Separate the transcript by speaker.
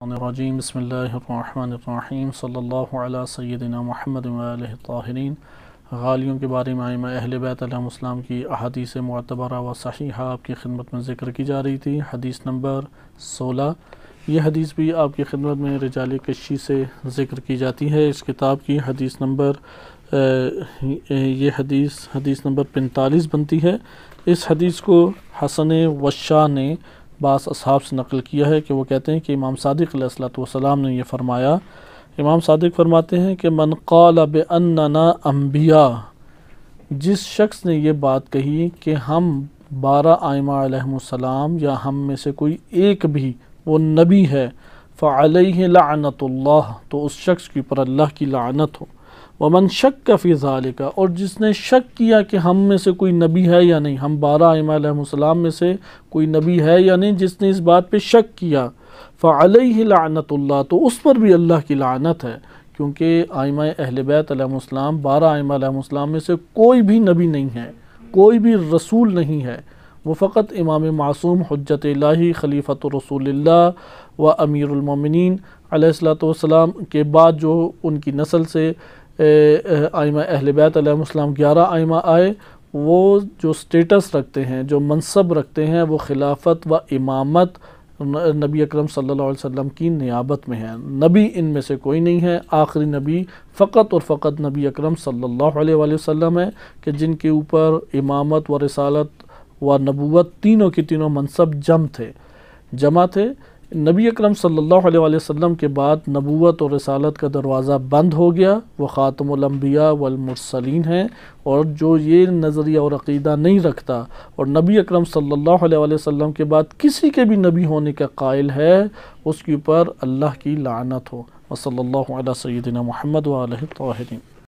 Speaker 1: الرجیم بسم اللہ الرحمن الرحیم صلی اللہ علی سیدنا محمد وآلہ الطاہرین۔ غالیوں کے بارے میں ائمہ اہل بیت علیہم السلام کی احادیث معتبرہ و صحیحہ آپ کی خدمت میں ذکر کی جا رہی تھی۔ حدیث نمبر 16، یہ حدیث بھی آپ کی خدمت میں رجال کشی سے ذکر کی جاتی ہے۔ اس کتاب کی حدیث نمبر یہ حدیث نمبر 45 بنتی ہے۔ اس حدیث کو حسن وشاہ نے بعض اصحاب سے نقل کیا ہے کہ وہ کہتے ہیں کہ امام صادق علیہ السلام نے یہ فرمایا۔ امام صادق فرماتے ہیں کہ من قال بأننا انبیاء، جس شخص نے یہ بات کہی کہ ہم 12 ائمہ علیہم السلام یا ہم میں سے کوئی ایک بھی وہ نبی ہے، فعلیہ لعنت اللہ، تو اس شخص کے اوپر اللہ کی لعنت ہو۔ ومن شک فی ذالک، اور جس نے شک کیا کہ ہم میں سے کوئی نبی ہے یا نہیں، ہم 12 ائمہ علیہم السلام میں سے کوئی نبی ہے یا نہیں، جس نے اس بات پہ شک کیا، فعلیہ لعنت اللہ، تو اس پر بھی اللہ کی لعنت ہے، کیونکہ ائمہ اہل بیت علیہم السلام 12 ائمہ علیہم السلام میں سے کوئی بھی نبی نہیں ہے، کوئی بھی رسول نہیں ہے، وہ فقط امام معصوم حجت الہی خلیفۃ رسول اللہ و امیر المومنین علیہ السلام کے بعد جو ان کی نسل سے ائمہ اہل بیت علیہ السلام 11 ائمہ آئے، وہ جو سٹیٹس رکھتے ہیں، جو منصب رکھتے ہیں، وہ خلافت و امامت نبی اکرم صلی اللہ علیہ وسلم کی نیابت میں ہے۔ نبی ان میں سے کوئی نہیں ہے، آخری نبی فقط اور فقط نبی اکرم صلی اللہ علیہ وآلہ وسلم ہے، کہ جن کے اوپر امامت و رسالت و نبوت تینوں کی تینوں منصب جمع تھے۔ نبی اکرم صلی اللہ علیہ وآلہ وسلم کے بعد نبوت اور رسالت کا دروازہ بند ہو گیا، وہ خاتم الانبیاء والمرسلین ہیں، اور جو یہ نظریہ اور عقیدہ نہیں رکھتا اور نبی اکرم صلی اللہ علیہ وآلہ وسلم کے بعد کسی کے بھی نبی ہونے کا قائل ہے، اس کے اوپر اللہ کی لعنت ہو۔ وصلی اللہ علی سیدنا محمد وآلہ الطاہرین۔